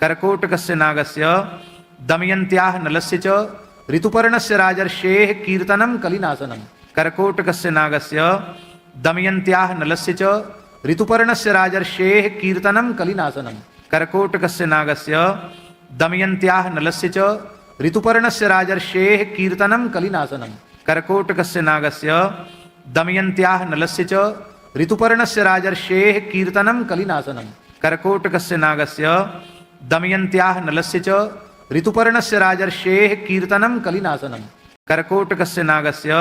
कर्कोटकस्य नागस्य दमयन्त्याः नलस्य च ऋतुपर्णस्य राजर्षेः कीर्तनं कलिनाशनम्। कर्कोटकस्य नागस्य दमयन्त्याः नलस्य च ऋतुपर्णस्य राजर्षेः कीर्तनं कलिनाशनम्। कर्कोटकस्य नागस्य दमयन्त्याः नलस्य च ऋतुपर्णस्य राजर्षेः कीर्तनं कलिनाशनम्। कर्कोटकस्य नागस्य दमयन्त्याः नलस्य च ऋतुपर्णस्य राजर्षेः कीर्तनं कलिनाशनम्। कर्कोटकस्य नागस्य दमयन्त्याः नलस्य च ऋतुपर्णस्य राजर्षेः कीर्तनं कलिनाशनम्। कर्कोटकस्य नागस्य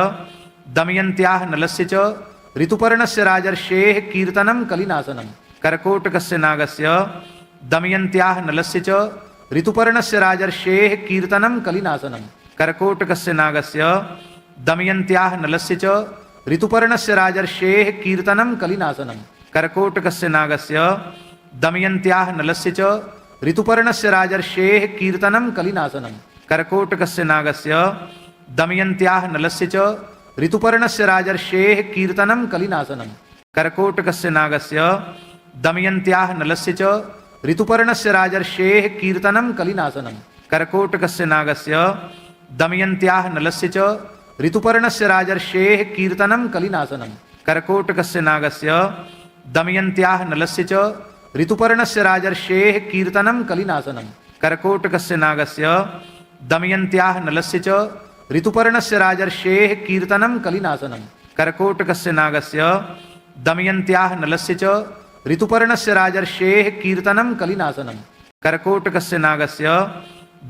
दमयन्त्याः नलस्य च ऋतुपर्णस्य राजर्षेः कीर्तनं कलिनाशनम्। कर्कोटकस्य नागस्य दमयन्त्याः नलस्य च ऋतुपर्णस्य राजर्षेः कीर्तनं कलिनाशनम्। कर्कोटकस्य नागस्य दमयन्त्याः नलस्य च ऋतुपर्णस्य राजर्षेः कीर्तनं कलिनाशनम्। कर्कोटकस्य नागस्य दमयन्त्याः नलस्य च ऋतुपर्णस्य राजर्षेः कीर्तनं कलिनाशनम्। कर्कोटकस्य नागस्य दमयन्त्याः नलस्य च ऋतुपर्णस्य राजर्षेः कीर्तनं कलिनाशनम्। कर्कोटकस्य नागस्य दमयन्त्याः नलस्य च ऋतुपर्णस्य राजर्षेः कीर्तनं कलिनाशनम्। कर्कोटकस्य नागस्य दमयन्त्याः नलस्य च ऋतुपर्णस्य राजर्षेः कीर्तनं कलिनाशनम्। कर्कोटकस्य नागस्य दमयन्त्याः नलस्य च ऋतुपर्णस्य राजर्षेः कीर्तनं कलिनाशनम्। कर्कोटकस्य नागस्य दमयन्त्याः नलस्य च ऋतुपर्णस्य राजर्षेः कीर्तनं कलिनाशनम्। कर्कोटकस्य नागस्य दमयन्त्याः नलस्य च ऋतुपर्णस्य राजर्षेः कीर्तनं कलिनाशनम्। कर्कोटकस्य नागस्य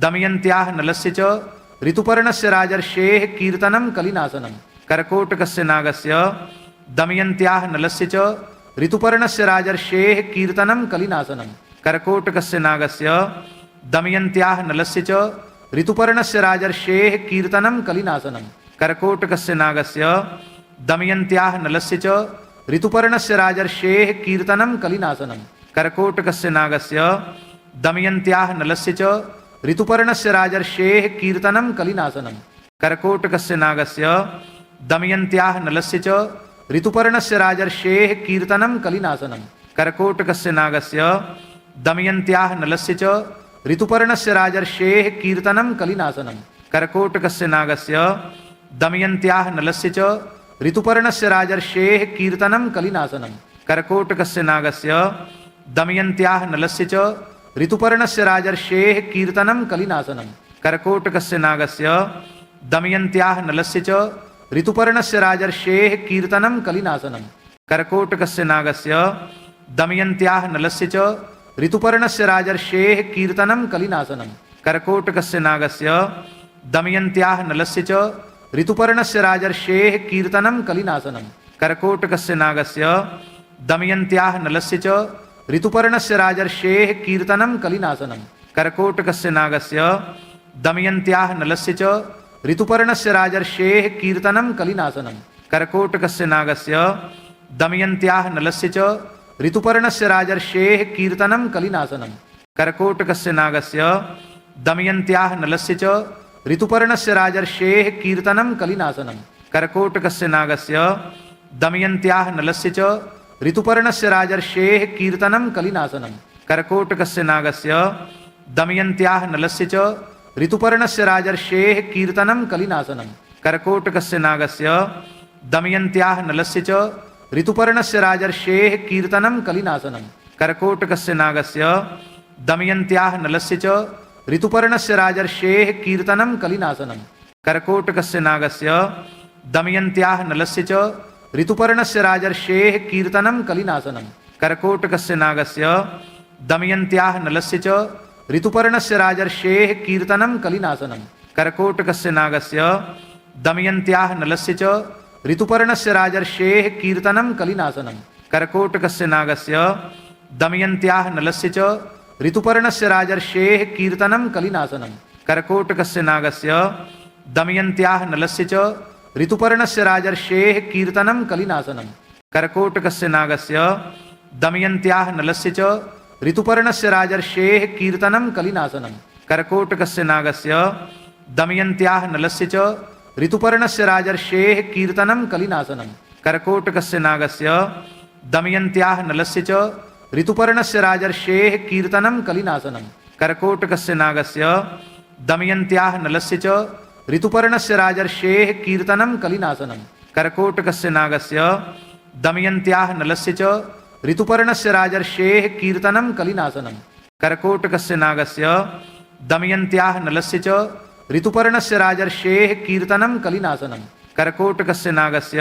दमयन्त्याः नलस्य च ऋतुपर्णस्य राजर्षेः कीर्तनं कलिनाशनम्। कर्कोटकस्य नागस्य दमयन्त्याः नलस्य च ऋतुपर्णस्य राजर्षेः कीर्तनं कलिनाशनम्। कर्कोटकस्य नागस्य दमयन्त्याः नलस्य च ऋतुपर्णस्य राजर्षेः कीर्तनं कलिनाशनम्। कर्कोटकस्य नागस्य दमयन्त्याः नलस्य च ऋतुपर्णस्य राजर्षेः कीर्तनं कलिनाशनम्। कर्कोटकस्य नागस्य दमयन्त्याः नलस्य च ऋतुपर्णस्य राजर्षेः कीर्तनं कलिनाशनम्। कर्कोटकस्य नागस्य दमयन्त्याः नलस्य च ऋतुपर्णस्य राजर्षेः कीर्तनं कलिनाशनम्। कर्कोटकस्य नागस्य दमयन्त्याः नलस्य च ऋतुपर्णस्य राजर्षेः कीर्तनं कलिनाशनम्। कर्कोटकस्य नागस्य दमयन्त्याः नलस्य च ऋतुपर्णस्य राजर्षेः कीर्तनं कलिनाशनम्। कर्कोटकस्य नागस्य दमयन्त्याः नलस्य च ऋतुपर्णस्य राजर्षेः कीर्तनं कलिनाशनम्। कर्कोटकस्य नागस्य दमयन्त्याः नलस्य च ऋतुपर्णस्य राजर्षेः कीर्तनं कलिनाशनम्। कर्कोटकस्य नागस्य दमयन्त्याः नलस्य च ऋतुपर्णस्य राजर्षेः कीर्तनं कलिनाशनम्। कर्कोटकस्य नागस्य दमयन्त्याः नलस्य च ऋतुपर्णस्य राजर्षेः कीर्तनं कलिनाशनम्। कर्कोटकस्य नागस्य दमयन्त्याः नलस्य च ऋतुपर्णस्य राजर्षेः कीर्तनं कलिनाशनम्। कर्कोटकस्य नागस्य दमयन्त्याः नलस्य च ऋतुपर्णस्य राजर्षेः कीर्तनं कलिनाशनम्। कर्कोटकस्य नागस्य दमयन्त्याः नलस्य च ऋतुपर्णस्य राजर्षेः कीर्तनं कलिनाशनम्। कर्कोटकस्य नागस्य दमयन्त्याः नलस्य च ऋतुपर्णस्य राजर्षेः कीर्तनं कलिनाशनम्। कर्कोटकस्य नागस्य दमयन्त्याः नलस्य च ऋतुपर्णस्य राजर्षेः कीर्तनं कलिनाशनम्। कर्कोटकस्य नागस्य दमयन्त्याः नलस्य च ऋतुपर्णस्य राजर्षेः कीर्तनं कलिनाशनम्। कर्कोटकस्य नागस्य दमयन्त्याः नलस्य च ऋतुपर्णस्य राजर्षेः कीर्तनं कलिनाशनम्। कर्कोटकस्य नागस्य दमयन्त्याः नलस्य च ऋतुपर्णस्य राजर्षेः कीर्तनं कलिनाशनम्। कर्कोटकस्य नागस्य दमयन्त्याः नलस्य च ऋतुपर्णस्य राजर्षेः कीर्तनं कलिनाशनम्। कर्कोटकस्य नागस्य दमयन्त्याः नलस्य च ऋतुपर्णस्य राजर्षेः कीर्तनं कलिनाशनम्। कर्कोटकस्य नागस्य दमयन्त्याः नलस्य च ऋतुपर्णस्य राजर्षेः कीर्तनं कलिनाशनम्। कर्कोटकस्य नागस्य दमयन्त्याः नलस्य च ऋतुपर्णस्य राजर्षेः कीर्तनं कलिनाशनम्। कर्कोटकस्य नागस्य दमयन्त्याः नलस्य च ऋतुपर्णस्य राजर्षेः कीर्तनं कलिनाशनम्। कर्कोटकस्य नागस्य दमयन्त्याः नलस्य च ऋतुपर्णस्य राजर्षेः कीर्तनं कलिनाशनम्। कर्कोटकस्य नागस्य दमयन्त्याः नलस्य च ऋतुपर्णस्य राजर्षेः कीर्तनं कलिनाशनम्। कर्कोटकस्य नागस्य दमयन्त्याः नलस्य च ऋतुपर्णस्य राजर्षेः कीर्तनं कलिनाशनम्। कर्कोटकस्य नागस्य दमयन्त्याः नलस्य च ऋतुपर्णस्य राजर्षेः कीर्तनं कलिनाशनम्। कर्कोटकस्य नागस्य दमयन्त्याः नलस्य च ऋतुपर्णस्य राजर्षेः कीर्तनं कलिनाशनम्। कर्कोटकस्य नागस्य दमयन्त्याः नलस्य च ऋतुपर्णस्य राजर्षेः कीर्तनं कलिनाशनम्। कर्कोटकस्य नागस्य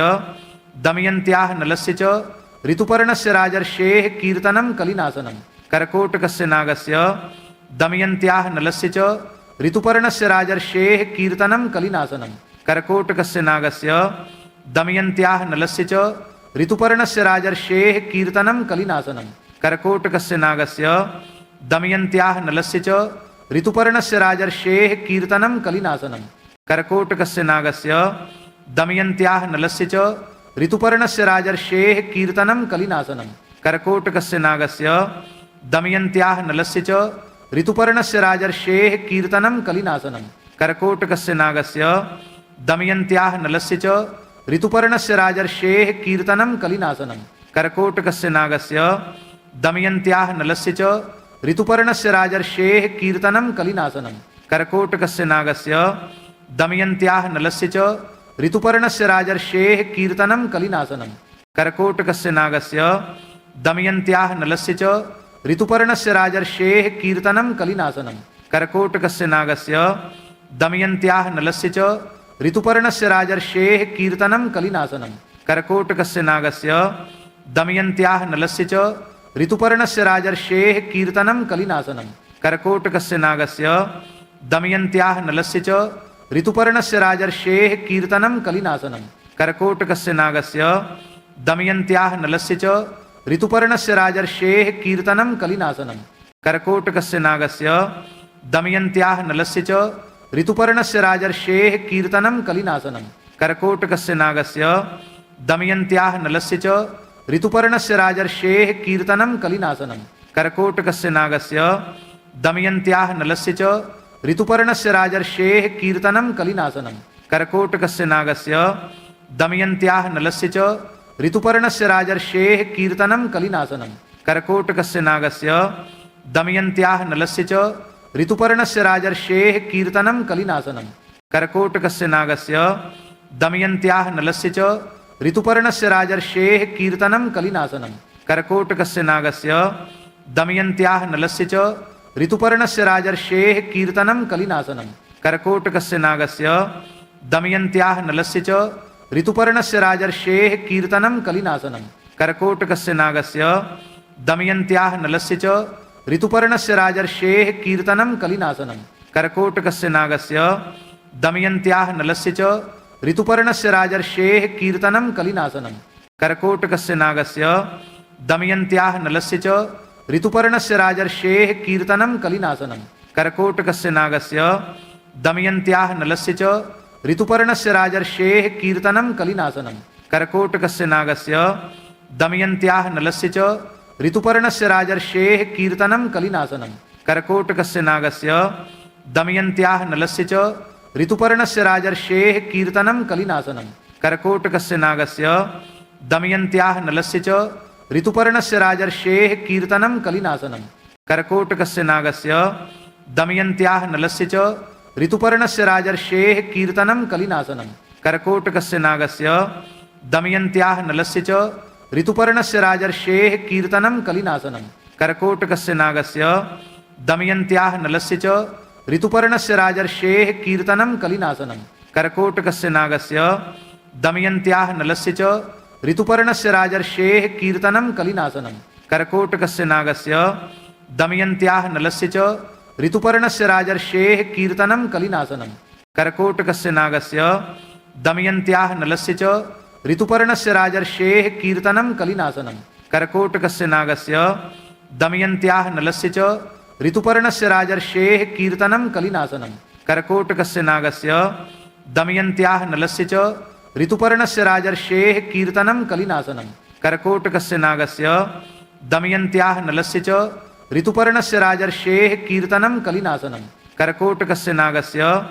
दमयन्त्याः नलस्य च ऋतुपर्णस्य राजर्षेः कीर्तनं कलिनाशनम्। कर्कोटकस्य नागस्य दमयन्त्याः नलस्य च ऋतुपर्णस्य राजर्षेः कीर्तनं कलिनाशनम्। कर्कोटकस्य नागस्य दमयन्त्याः नलस्य च ऋतुपर्णस्य राजर्षेः कीर्तनं कलिनाशनम्। कर्कोटकस्य नागस्य दमयन्त्याः नलस्य च ऋतुपर्णस्य राजर्षेः कीर्तनं कलिनाशनम्। कर्कोटकस्य नागस्य दमयन्त्याः नलस्य च ऋतुपर्णस्य राजर्षेः कीर्तनं कलिनाशनम्। कर्कोटकस्य नागस्य दमयन्त्याः नलस्य च ऋतुपर्णस्य राजर्षेः कीर्तनं कलिनाशनम्। कर्कोटकस्य नागस्य दमयन्त्याः नलस्य च ऋतुपर्णस्य राजर्षेः कीर्तनं कलिनाशनम्। कर्कोटकस्य नागस्य दमयन्त्याः नलस्य च ऋतुपर्णस्य राजर्षेः कीर्तनं कलिनाशनम्। कर्कोटकस्य नागस्य दमयन्त्याः नलस्य च ऋतुपर्णस्य राजर्षेः कीर्तनं कलिनाशनम्। कर्कोटकस्य नागस्य दमयन्त्याः नलस्य च ऋतुपर्णस्य राजर्षेः कीर्तनं कलिनाशनम्। कर्कोटकस्य नागस्य दमयन्त्याः नलस्य च ऋतुपर्णस्य राजर्षेः कीर्तनं कलिनाशनम्। कर्कोटकस्य नागस्य दमयन्त्याः नलस्य च ऋतुपर्णस्य राजर्षेः कीर्तनं कलिनाशनम्। कर्कोटकस्य नागस्य दमयन्त्याः नलस्य च ऋतुपर्णस्य राजर्षेः कीर्तनं कलिनाशनम्। कर्कोटकस्य नागस्य दमयन्त्याः नलस्य च ऋतुपर्णस्य राजर्षेः कीर्तनं कलिनाशनम्। कर्कोटकस्य नागस्य दमयन्त्याः नलस्य च ऋतुपर्णस्य राजर्षेः कीर्तनं कलिनाशनम्। कर्कोटकस्य नागस्य दमयन्त्याः नलस्य च ऋतुपर्णस्य राजर्षेः कीर्तनं कलिनाशनम्। कर्कोटकस्य नागस्य दमयन्त्याः नलस्य च ऋतुपर्णस्य राजर्षेः कीर्तनं कलिनाशनम्। कर्कोटकस्य नागस्य दमयन्त्याः नलस्य च ऋतुपर्णस्य राजर्षेः कीर्तनं कलिनाशनम्। कर्कोटकस्य नागस्य दमयन्त्याः नलस्य च ऋतुपर्णस्य राजर्षेः कीर्तनं कलिनाशनम्। कर्कोटकस्य नागस्य दमयन्त्याः नलस्य च ऋतुपर्णस्य राजर्षेः कीर्तनं कलिनाशनम्। कर्कोटकस्य नागस्य दमयन्त्याः नलस्य च ऋतुपर्णस्य राजर्षेः कीर्तनं कलिनाशनम्। कर्कोटकस्य नागस्य दमयन्त्याः नलस्य च ऋतुपर्णस्य राजर्षेः कीर्तनं कलिनाशनम्। कर्कोटकस्य नागस्य दमयन्त्याः नलस्य च ऋतुपर्णस्य राजर्षेः कीर्तनं कलिनाशनम्। कर्कोटकस्य नागस्य दमयन्त्याः नलस्य च ऋतुपर्णस्य राजर्षेः कीर्तनं कलिनाशनम्। कर्कोटकस्य नागस्य दमयन्त्याः नलस्य च ऋतुपर्णस्य राजर्षेः कीर्तनं कलिनाशनम्। कर्कोटकस्य नागस्य दमयन्त्याः नलस्य च ऋतुपर्णस्य राजर्षेः कीर्तनं कलिनाशनम्। कर्कोटकस्य नागस्य दमयन्त्याः नलस्य च ऋतुपर्णस्य राजर्षेः कीर्तनं कलिनाशनम्। कर्कोटकस्य नागस्य दमयन्त्याः नलस्य च ऋतुपर्णस्य राजर्षेः कीर्तनं कलिनाशनम्। कर्कोटकस्य नागस्य दमयन्त्याः नलस्य च ऋतुपर्णस्य राजर्षेः कीर्तनं कलिनाशनम्। कर्कोटकस्य नागस्य दमयन्त्याः नलस्य च ऋतुपर्णस्य राजर्षेः कीर्तनं कलिनाशनम्। कर्कोटकस्य नागस्य दमयन्त्याः नलस्य च ऋतुपर्णस्य राजर्षेः कीर्तनं कलिनाशनम्। कर्कोटकस्य नागस्य दमयन्त्याः नलस्य च ऋतुपर्णस्य राजर्षेः कीर्तनं कलिनाशनम्। कर्कोटकस्य नागस्य दमयन्त्याः नलस्य च ऋतुपर्णस्य राजर्षेः कीर्तनं कलिनाशनम्। कर्कोटकस्य नागस्य दमयन्त्याः नलस्य च ऋतुपर्णस्य राजर्षेः कीर्तनं कलिनाशनम्। कर्कोटकस्य नागस्य दमयन्त्याः नलस्य च ऋतुपर्णस्य राजर्षेः कीर्तनं कलिनाशनम्। कर्कोटकस्य नागस्य दमयन्त्याः नलस्य च ऋतुपर्णस्य राजर्षेः कीर्तनं कलिनाशनम्। कर्कोटकस्य नागस्य दमयन्त्याः नलस्य च ऋतुपर्णस्य राजर्षेः कीर्तनं कलिनाशनम्। कर्कोटकस्य नागस्य दमयन्त्याः नलस्य च ऋतुपर्णस्य राजर्षेः कीर्तनं कलिनाशनम्। कर्कोटकस्य नागस्य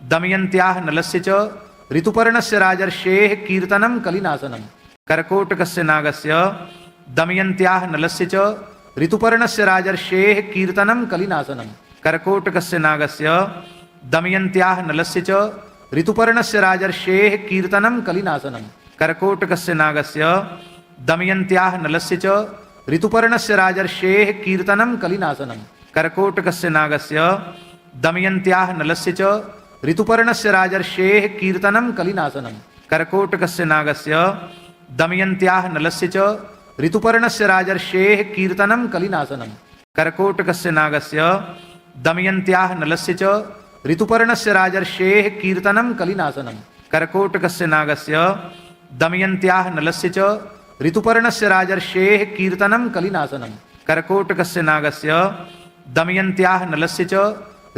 दमयन्त्याः नलस्य च ऋतुपर्णस्य राजर्षेः कीर्तनं कलिनाशनम्। कर्कोटकस्य नागस्य दमयन्त्याः नलस्य च ऋतुपर्णस्य राजर्षेः कीर्तनं कलिनाशनम्। कर्कोटकस्य नागस्य दमयन्त्याः नलस्य च ऋतुपर्णस्य राजर्षेः कीर्तनं कलिनाशनम् कर्कोटकस्य नागस्य दमयन्त्याः नलस्य च ऋतुपर्णस्य राजर्षेः कीर्तनं कलिनाशनम् कर्कोटकस्य नागस्य दमयन्त्याः नलस्य च ऋतुपर्णस्य राजर्षेः कीर्तनं कलिनाशनम् कर्कोटकस्य नागस्य दमयन्त्याः नलस्य च ऋतुपर्णस्य राजर्षेः कीर्तनं कलिनाशनम् कर्कोटकस्य नागस्य दमयन्त्याः नलस्य च ऋतुपर्णस्य राजर्षेः कीर्तनं कलिनाशनम् कर्कोटकस्य नागस्य दमयन्त्याः नलस्य च ऋतुपर्णस्य राजर्षेः कीर्तनं कलिनाशनम् कर्कोटकस्य नागस्य दमयन्त्याः नलस्य च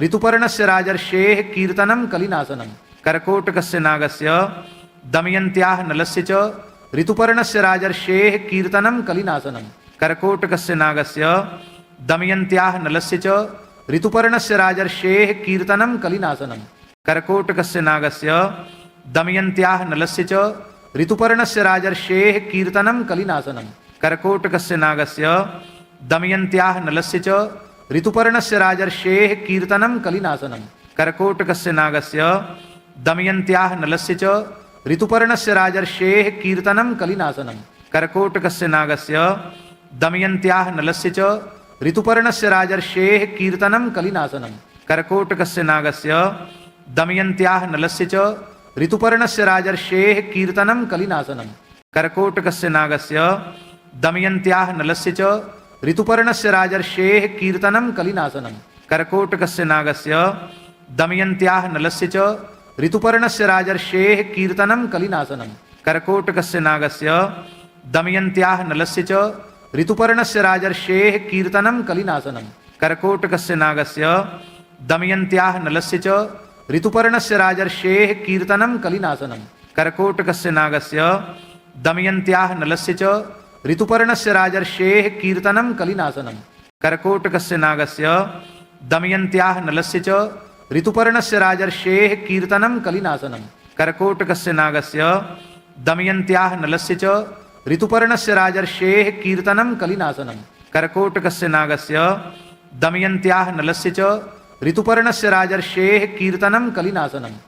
ऋतुपर्णस्य राजर्षेः कीर्तनं कलिनाशनम् कर्कोटकस्य नागस्य दमयन्त्याः नलस्य च ऋतुपर्णस्य राजर्षेः कीर्तनं कलिनाशनम् कर्कोटकस्य नागस्य दमयन्त्याः नलस्य च ऋतुपर्णस्य राजर्षेः कीर्तनं कलिनाशनम् कर्कोटकस्य नागस्य दमयन्त्याः नलस्य च ऋतुपर्णस्य राजर्षेः कीर्तनं कलिनाशनम् कर्कोटकस्य नागस्य दमयन्त्याः नलस्य च ऋतुपर्णस्य राजर्षेः कीर्तनं कलिनाशनम् कर्कोटकस्य नागस्य दमयन्त्याः नलस्य च ऋतुपर्णस्य राजर्षेः कीर्तनं कलिनाशनम् कर्कोटकस्य नागस्य दमयन्त्याः नलस्य च ऋतुपर्णस्य राजर्षेः कीर्तनं कलिनाशनम् कर्कोटकस्य नागस्य दमयन्त्याः नलस्य च ऋतुपर्णस्य राजर्षेः कीर्तनं कलिनाशनम् कर्कोटकस्य नागस्य दमयन्त्याः नलस्य च ऋतुपर्णस्य राजर्षेः कीर्तनं कलिनाशनम् कर्कोटकस्य नागस्य दमयन्त्याः नलस्य च ऋतुपर्णस्य राजर्षेः कीर्तनं कलिनाशनम् कर्कोटकस्य नागस्य दमयन्त्याः नलस्य च ऋतुपर्णस्य राजर्षेः कीर्तनं कलिनाशनम् कर्कोटकस्य नागस्य दमयन्त्याः नलस्य च ऋतुपर्णस्य राजर्षेः कीर्तनं कलिनाशनम् कर्कोटकस्य नागस्य दमयन्त्याः नलस्य च ऋतुपर्णस्य राजर्षेः कीर्तनं कलिनाशनम् कर्कोटकस्य नागस्य दमयन्त्याः नलस्य च ऋतुपर्णस्य राजर्षेः कीर्तनं कलिनाशनम् कर्कोटकस्य नागस्य दमयन्त्याः नलस्य च ऋतुपर्णस्य राजर्षेः कीर्तनं कलिनाशनम् कर्कोटकस्य नागस्य दमयन्त्याः नलस्य च ऋतुपर्णस्य राजर्षेः कीर्तनं कलिनाशनम्